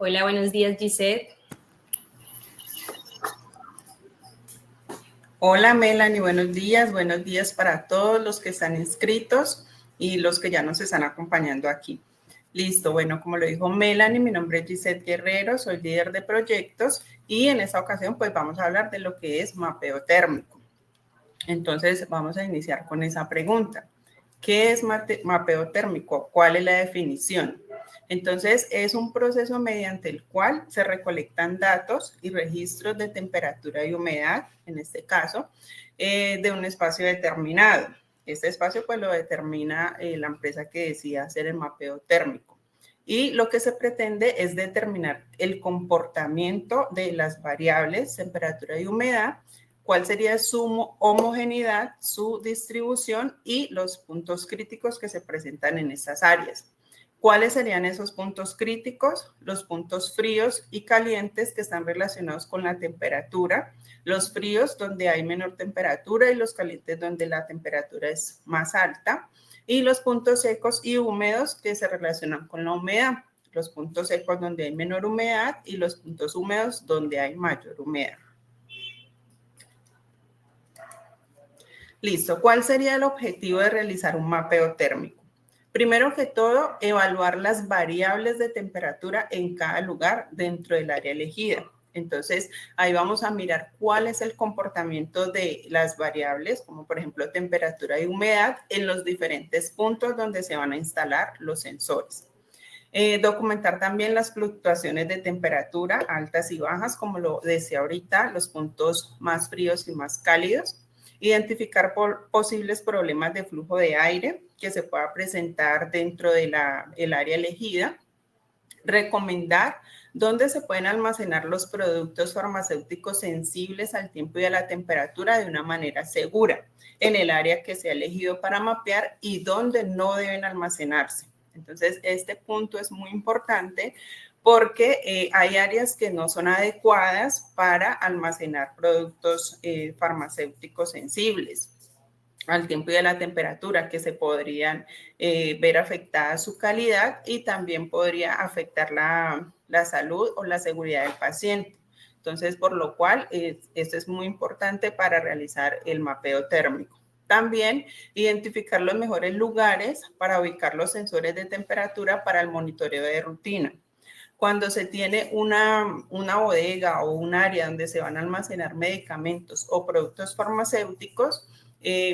Hola, buenos días, Gisette. Hola Melanie, buenos días para todos los que están inscritos y los que ya nos están acompañando aquí. Listo, bueno, como lo dijo Melanie, mi nombre es Gisette Guerrero, soy líder de proyectos y en esta ocasión pues vamos a hablar de lo que es mapeo térmico. Entonces vamos a iniciar con esa pregunta. ¿Qué es mapeo térmico? ¿Cuál es la definición? Entonces, es un proceso mediante el cual se recolectan datos y registros de temperatura y humedad, en este caso, de un espacio determinado. Este espacio pues lo determina la empresa que decida hacer el mapeo térmico. Y lo que se pretende es determinar el comportamiento de las variables temperatura y humedad, cuál sería su homogeneidad, su distribución y los puntos críticos que se presentan en estas áreas. ¿Cuáles serían esos puntos críticos? Los puntos fríos y calientes que están relacionados con la temperatura, los fríos donde hay menor temperatura y los calientes donde la temperatura es más alta, y los puntos secos y húmedos que se relacionan con la humedad, los puntos secos donde hay menor humedad y los puntos húmedos donde hay mayor humedad. Listo, ¿cuál sería el objetivo de realizar un mapeo térmico? Primero que todo, evaluar las variables de temperatura en cada lugar dentro del área elegida. Entonces, ahí vamos a mirar cuál es el comportamiento de las variables, como por ejemplo temperatura y humedad, en los diferentes puntos donde se van a instalar los sensores. Documentar también las fluctuaciones de temperatura, altas y bajas, como lo decía ahorita, los puntos más fríos y más cálidos. Identificar posibles problemas de flujo de aire que se pueda presentar dentro de el área elegida. Recomendar dónde se pueden almacenar los productos farmacéuticos sensibles al tiempo y a la temperatura de una manera segura en el área que se ha elegido para mapear y dónde no deben almacenarse. Entonces, este punto es muy importante porque hay áreas que no son adecuadas para almacenar productos farmacéuticos sensibles al tiempo y a la temperatura, que se podrían ver afectada su calidad y también podría afectar la salud o la seguridad del paciente. Entonces, por lo cual, esto es muy importante para realizar el mapeo térmico. También identificar los mejores lugares para ubicar los sensores de temperatura para el monitoreo de rutina. Cuando se tiene una bodega o un área donde se van a almacenar medicamentos o productos farmacéuticos,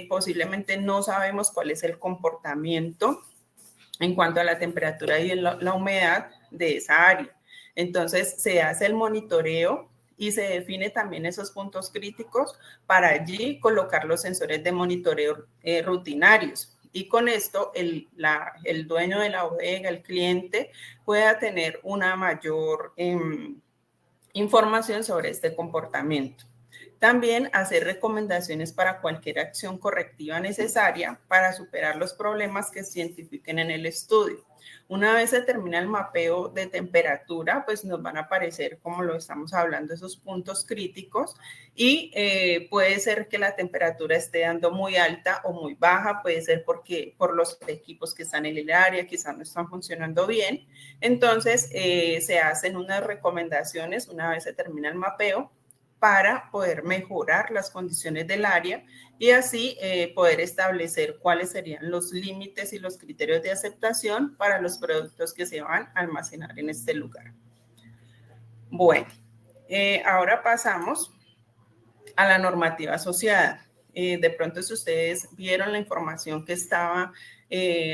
posiblemente no sabemos cuál es el comportamiento en cuanto a la temperatura y la humedad de esa área. Entonces, se hace el monitoreo y se define también esos puntos críticos para allí colocar los sensores de monitoreo rutinarios. Y con esto, el dueño de la bodega, el cliente, pueda tener una mayor información sobre este comportamiento. También hacer recomendaciones para cualquier acción correctiva necesaria para superar los problemas que se identifiquen en el estudio. Una vez se termina el mapeo de temperatura, pues nos van a aparecer, como lo estamos hablando, esos puntos críticos y puede ser que la temperatura esté dando muy alta o muy baja, puede ser porque por los equipos que están en el área quizás no están funcionando bien. Entonces, se hacen unas recomendaciones una vez se termina el mapeo para poder mejorar las condiciones del área y así poder establecer cuáles serían los límites y los criterios de aceptación para los productos que se van a almacenar en este lugar. Bueno, ahora pasamos a la normativa asociada. De pronto, si ustedes vieron la información que estaba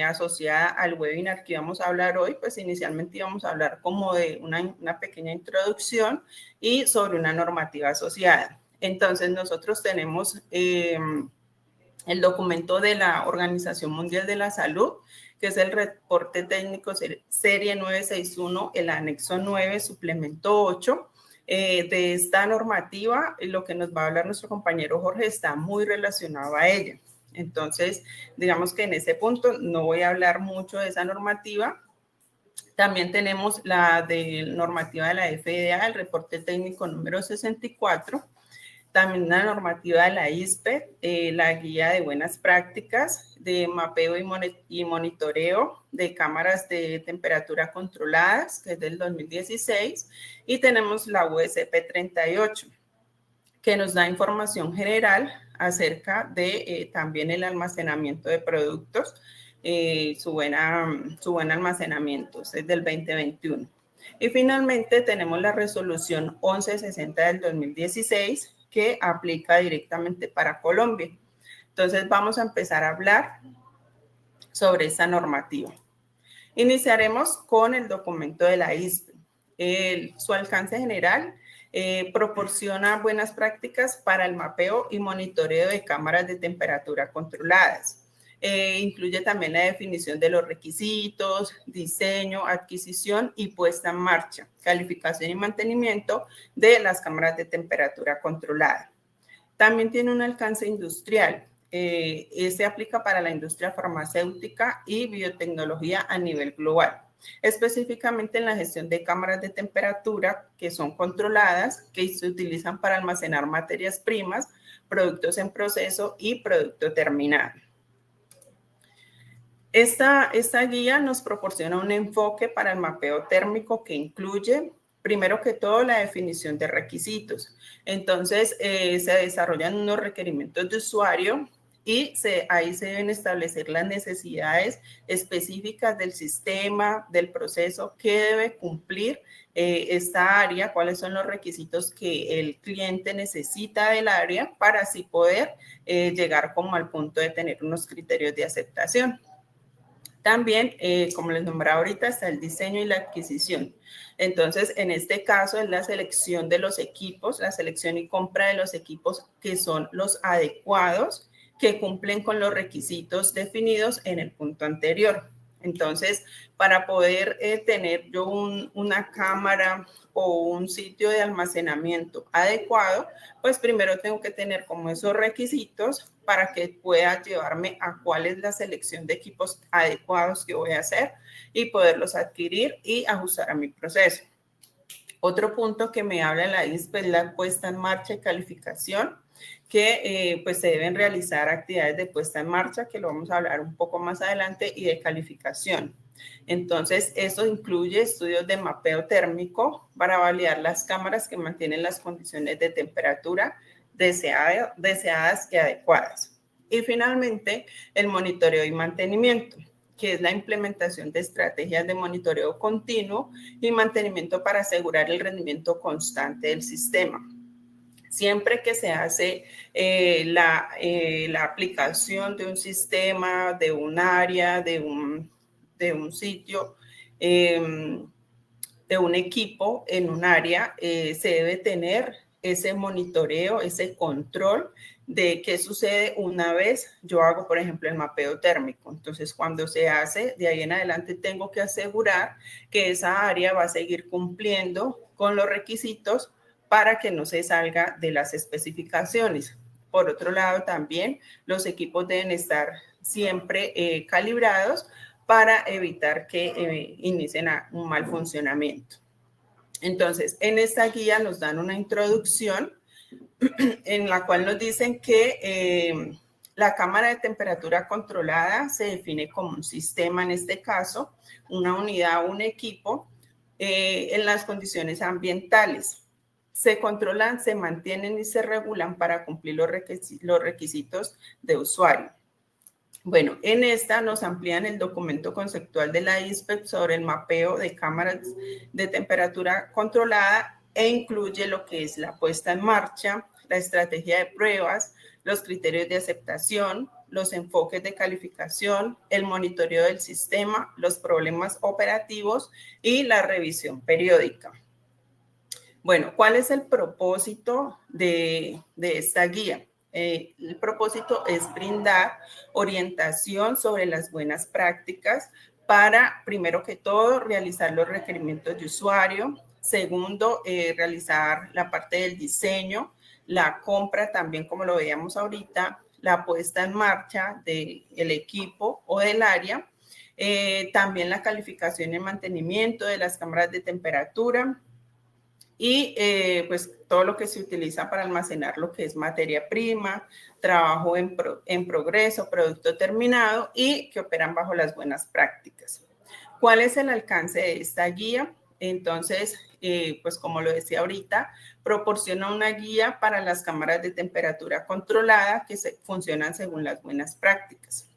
asociada al webinar que íbamos a hablar hoy, pues inicialmente íbamos a hablar como de una pequeña introducción y sobre una normativa asociada. Entonces, nosotros tenemos el documento de la Organización Mundial de la Salud, que es el reporte técnico serie 961, el anexo 9, suplemento 8, de esta normativa. Lo que nos va a hablar nuestro compañero Jorge está muy relacionado a ella. Entonces, digamos que en ese punto no voy a hablar mucho de esa normativa. También tenemos la normativa de la FDA, el reporte técnico número 64, también una normativa de la ISPE, la guía de buenas prácticas de mapeo y monitoreo de cámaras de temperatura controladas, que es del 2016, y tenemos la USP 38, que nos da información general acerca de también el almacenamiento de productos, su buen almacenamiento, es del 2021. Y finalmente tenemos la resolución 1160 del 2016, que aplica directamente para Colombia. Entonces vamos a empezar a hablar sobre esta normativa. Iniciaremos con el documento de la ISPE. Su alcance general proporciona buenas prácticas para el mapeo y monitoreo de cámaras de temperatura controladas. Incluye también la definición de los requisitos, diseño, adquisición y puesta en marcha, calificación y mantenimiento de las cámaras de temperatura controlada. También tiene un alcance industrial. Este aplica para la industria farmacéutica y biotecnología a nivel global, específicamente en la gestión de cámaras de temperatura que son controladas, que se utilizan para almacenar materias primas, productos en proceso y producto terminado. Esta guía nos proporciona un enfoque para el mapeo térmico que incluye, primero que todo, la definición de requisitos. Entonces, se desarrollan unos requerimientos de usuario y ahí se deben establecer las necesidades específicas del sistema, del proceso, que debe cumplir esta área, cuáles son los requisitos que el cliente necesita del área para así poder llegar como al punto de tener unos criterios de aceptación. También, como les nombraba ahorita, está el diseño y la adquisición. Entonces, en este caso es la selección de los equipos, la selección y compra de los equipos que son los adecuados, que cumplen con los requisitos definidos en el punto anterior. Entonces, para poder tener yo una cámara o un sitio de almacenamiento adecuado, pues primero tengo que tener como esos requisitos para que pueda llevarme a cuál es la selección de equipos adecuados que voy a hacer y poderlos adquirir y ajustar a mi proceso. Otro punto que me habla la ISPE es la puesta en marcha y calificación, que pues se deben realizar actividades de puesta en marcha, que lo vamos a hablar un poco más adelante, y de calificación. Entonces, esto incluye estudios de mapeo térmico para validar las cámaras que mantienen las condiciones de temperatura deseadas y adecuadas. Y finalmente, el monitoreo y mantenimiento, que es la implementación de estrategias de monitoreo continuo y mantenimiento para asegurar el rendimiento constante del sistema. Siempre que se hace la aplicación de un sistema, de un área, de un sitio, de un equipo en un área, se debe tener ese monitoreo, ese control de qué sucede una vez yo hago, por ejemplo, el mapeo térmico. Entonces, cuando se hace, de ahí en adelante tengo que asegurar que esa área va a seguir cumpliendo con los requisitos para que no se salga de las especificaciones. Por otro lado, también los equipos deben estar siempre calibrados para evitar que inicien un mal funcionamiento. Entonces, en esta guía nos dan una introducción en la cual nos dicen que la cámara de temperatura controlada se define como un sistema, en este caso, una unidad o un equipo en las condiciones ambientales. Se controlan, se mantienen y se regulan para cumplir los requisitos de usuario. Bueno, en esta nos amplían el documento conceptual de la ISPE sobre el mapeo de cámaras de temperatura controlada e incluye lo que es la puesta en marcha, la estrategia de pruebas, los criterios de aceptación, los enfoques de calificación, el monitoreo del sistema, los problemas operativos y la revisión periódica. Bueno, ¿cuál es el propósito de esta guía? El propósito es brindar orientación sobre las buenas prácticas para, primero que todo, realizar los requerimientos de usuario. Segundo, realizar la parte del diseño, la compra también, como lo veíamos ahorita, la puesta en marcha del equipo o del área. También la calificación y mantenimiento de las cámaras de temperatura. y pues todo lo que se utiliza para almacenar lo que es materia prima, trabajo en progreso, producto terminado y que operan bajo las buenas prácticas. ¿Cuál es el alcance de esta guía? Entonces, pues como lo decía ahorita, proporciona una guía para las cámaras de temperatura controlada que funcionan según las buenas prácticas.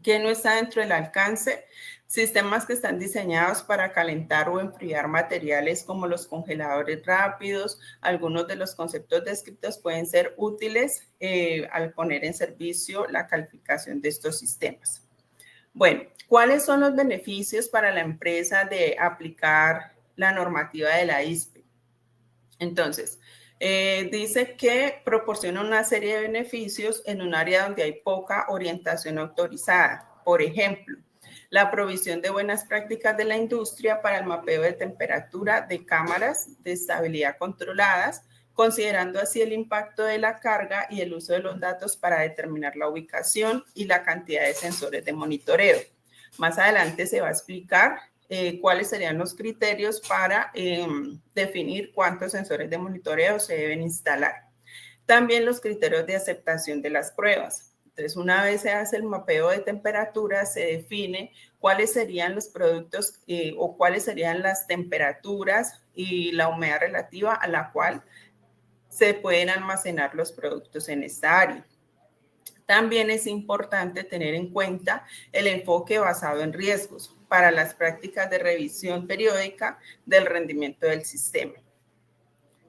¿Qué no está dentro del alcance? Sistemas que están diseñados para calentar o enfriar materiales como los congeladores rápidos. Algunos de los conceptos descritos pueden ser útiles al poner en servicio la calificación de estos sistemas. Bueno, ¿cuáles son los beneficios para la empresa de aplicar la normativa de la ISPE? Entonces, dice que proporciona una serie de beneficios en un área donde hay poca orientación autorizada. Por ejemplo, la provisión de buenas prácticas de la industria para el mapeo de temperatura de cámaras de estabilidad controladas, considerando así el impacto de la carga y el uso de los datos para determinar la ubicación y la cantidad de sensores de monitoreo. Más adelante se va a explicar cuáles serían los criterios para definir cuántos sensores de monitoreo se deben instalar. También los criterios de aceptación de las pruebas. Entonces, una vez se hace el mapeo de temperatura, se define cuáles serían los productos o cuáles serían las temperaturas y la humedad relativa a la cual se pueden almacenar los productos en esta área. También es importante tener en cuenta el enfoque basado en riesgos para las prácticas de revisión periódica del rendimiento del sistema.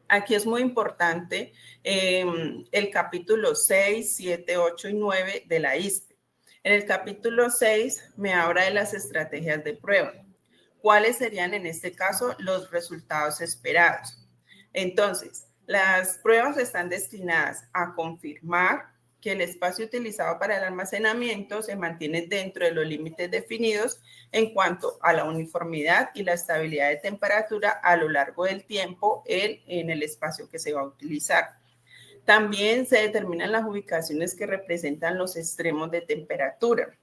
Aquí es muy importante el capítulo 6, 7, 8 y 9 de la ISPE. En el capítulo 6 me habla de las estrategias de prueba. ¿Cuáles serían en este caso los resultados esperados? Entonces, las pruebas están destinadas a confirmar que el espacio utilizado para el almacenamiento se mantiene dentro de los límites definidos en cuanto a la uniformidad y la estabilidad de temperatura a lo largo del tiempo en el espacio que se va a utilizar. También se determinan las ubicaciones que representan los extremos de temperatura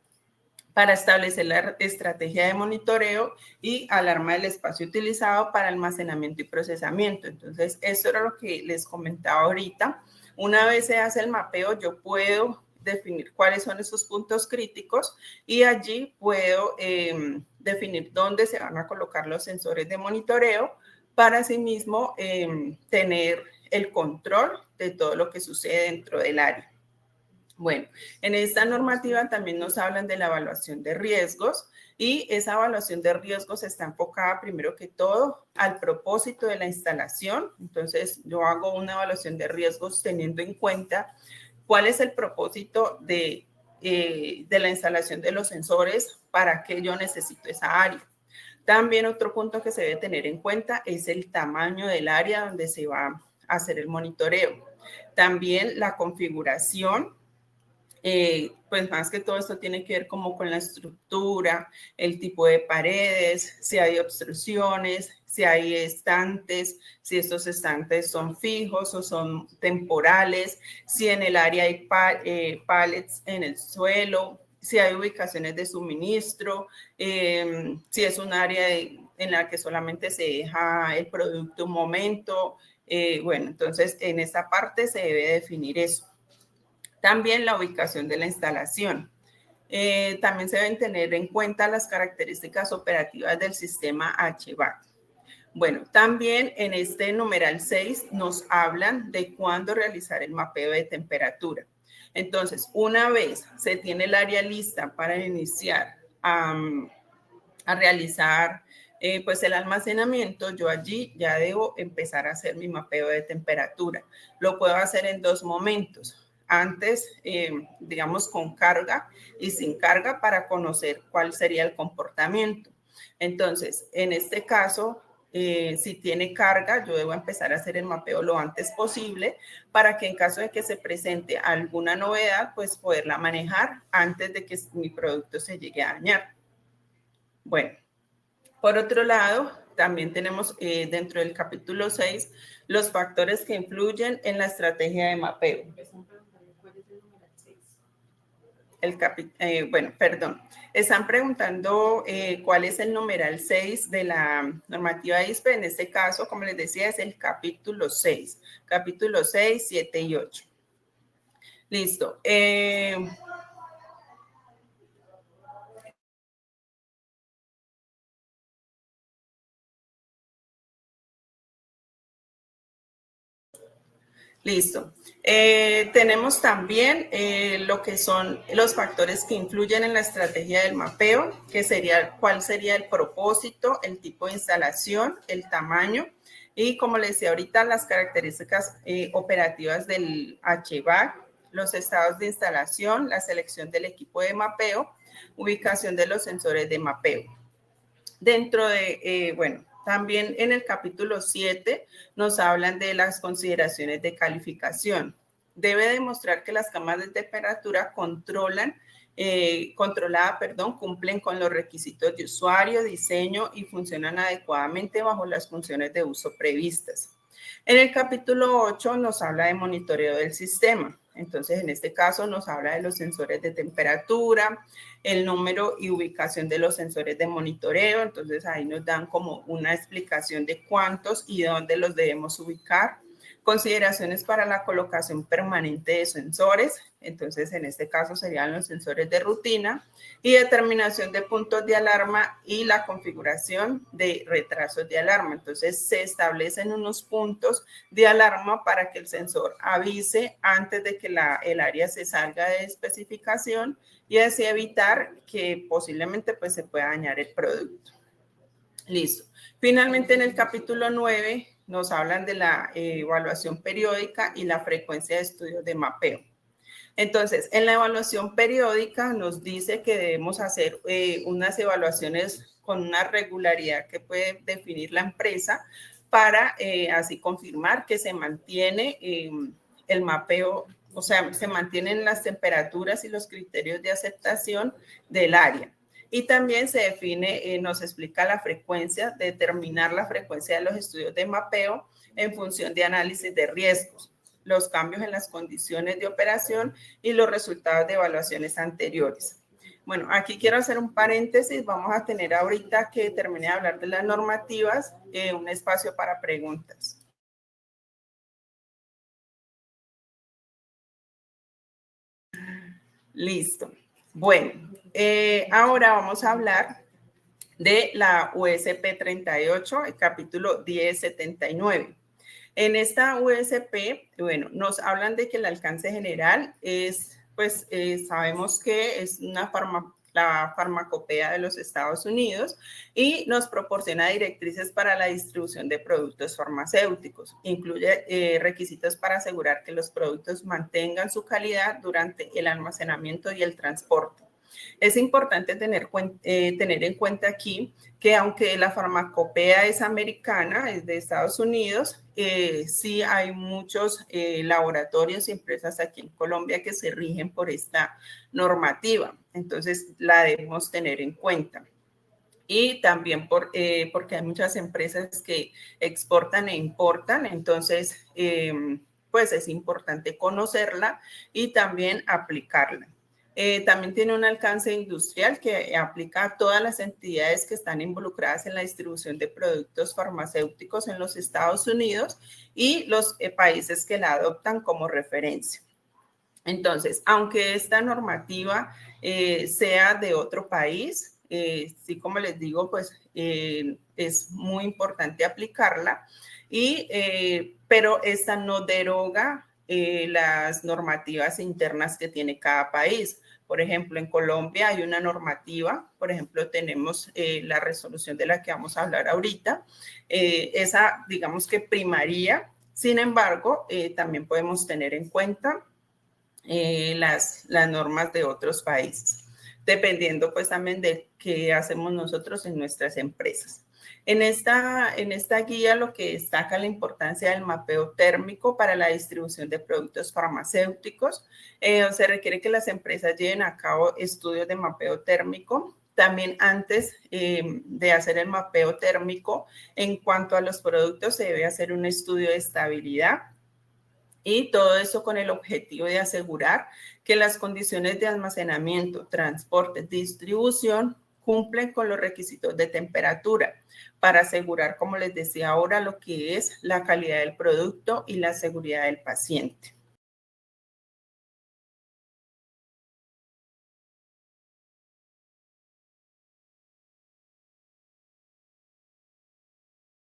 para establecer la estrategia de monitoreo y alarma del espacio utilizado para almacenamiento y procesamiento. Entonces, esto era lo que les comentaba ahorita. Una vez se hace el mapeo, yo puedo definir cuáles son esos puntos críticos y allí puedo definir dónde se van a colocar los sensores de monitoreo para asimismo tener el control de todo lo que sucede dentro del área. Bueno, en esta normativa también nos hablan de la evaluación de riesgos y esa evaluación de riesgos está enfocada primero que todo al propósito de la instalación. Entonces, yo hago una evaluación de riesgos teniendo en cuenta cuál es el propósito de la instalación de los sensores, para qué yo necesito esa área. También otro punto que se debe tener en cuenta es el tamaño del área donde se va a hacer el monitoreo. También la configuración. Pues más que todo esto tiene que ver como con la estructura, el tipo de paredes, si hay obstrucciones, si hay estantes, si estos estantes son fijos o son temporales, si en el área hay pallets en el suelo, si hay ubicaciones de suministro, si es un área en la que solamente se deja el producto un momento. Bueno, entonces en esta parte se debe definir eso. También la ubicación de la instalación. También se deben tener en cuenta las características operativas del sistema HVAC. Bueno, también en este numeral 6 nos hablan de cuándo realizar el mapeo de temperatura. Entonces, una vez se tiene el área lista para iniciar a realizar pues el almacenamiento, yo allí ya debo empezar a hacer mi mapeo de temperatura. Lo puedo hacer en dos momentos. Antes, digamos, con carga y sin carga para conocer cuál sería el comportamiento. Entonces, en este caso, si tiene carga, yo debo empezar a hacer el mapeo lo antes posible para que en caso de que se presente alguna novedad, pues poderla manejar antes de que mi producto se llegue a dañar. Bueno, por otro lado, también tenemos dentro del capítulo 6 los factores que influyen en la estrategia de mapeo. bueno, perdón. Están preguntando cuál es el numeral 6 de la normativa ISPE. En este caso, como les decía, es el capítulo 6. Capítulo 6, 7 y 8. Listo. Listo. Tenemos también lo que son los factores que influyen en la estrategia del mapeo, que sería cuál sería el propósito, el tipo de instalación, el tamaño y, como les decía ahorita, las características operativas del HVAC, los estados de instalación, la selección del equipo de mapeo, ubicación de los sensores de mapeo. Dentro de, bueno, también en el capítulo 7 nos hablan de las consideraciones de calificación. Debe demostrar que las cámaras de temperatura cumplen con los requisitos de usuario, diseño y funcionan adecuadamente bajo las funciones de uso previstas. En el capítulo 8 nos habla de monitoreo del sistema. Entonces, en este caso nos habla de los sensores de temperatura, el número y ubicación de los sensores de monitoreo. Entonces, ahí nos dan como una explicación de cuántos y dónde los debemos ubicar. Consideraciones para la colocación permanente de sensores. Entonces, en este caso serían los sensores de rutina y determinación de puntos de alarma y la configuración de retrasos de alarma. Entonces, se establecen unos puntos de alarma para que el sensor avise antes de que el área se salga de especificación y así evitar que posiblemente pues, se pueda dañar el producto. Listo. Finalmente, en el capítulo 9 nos hablan de la evaluación periódica y la frecuencia de estudios de mapeo. Entonces, en la evaluación periódica nos dice que debemos hacer unas evaluaciones con una regularidad que puede definir la empresa para así confirmar que se mantiene el mapeo, o sea, se mantienen las temperaturas y los criterios de aceptación del área. Y también se define, nos explica la frecuencia, determinar la frecuencia de los estudios de mapeo en función de análisis de riesgos, los cambios en las condiciones de operación y los resultados de evaluaciones anteriores. Bueno, aquí quiero hacer un paréntesis. Vamos a tener ahorita que termine de hablar de las normativas, un espacio para preguntas. Listo. Bueno, ahora vamos a hablar de la USP 38, el capítulo 1079. En esta USP, bueno, nos hablan de que el alcance general es, pues, sabemos que es la farmacopea de los Estados Unidos y nos proporciona directrices para la distribución de productos farmacéuticos. Incluye requisitos para asegurar que los productos mantengan su calidad durante el almacenamiento y el transporte. Es importante tener en cuenta aquí que aunque la farmacopea es americana, es de Estados Unidos, sí hay muchos laboratorios y empresas aquí en Colombia que se rigen por esta normativa. Entonces, la debemos tener en cuenta. Y también porque hay muchas empresas que exportan e importan, entonces, pues es importante conocerla y también aplicarla. También tiene un alcance industrial que aplica a todas las entidades que están involucradas en la distribución de productos farmacéuticos en los Estados Unidos y los países que la adoptan como referencia. Entonces, aunque esta normativa sea de otro país, sí, como les digo, pues es muy importante aplicarla, pero esta no deroga las normativas internas que tiene cada país. Por ejemplo, en Colombia hay una normativa, por ejemplo, tenemos la resolución de la que vamos a hablar ahorita, esa digamos que primaría, sin embargo, también podemos tener en cuenta las normas de otros países, dependiendo pues también de qué hacemos nosotros en nuestras empresas. En esta guía lo que destaca la importancia del mapeo térmico para la distribución de productos farmacéuticos. Se requiere que las empresas lleven a cabo estudios de mapeo térmico. También antes de hacer el mapeo térmico, en cuanto a los productos, se debe hacer un estudio de estabilidad. Y todo eso con el objetivo de asegurar que las condiciones de almacenamiento, transporte, distribución cumplen con los requisitos de temperatura para asegurar, como les decía ahora, lo que es la calidad del producto y la seguridad del paciente.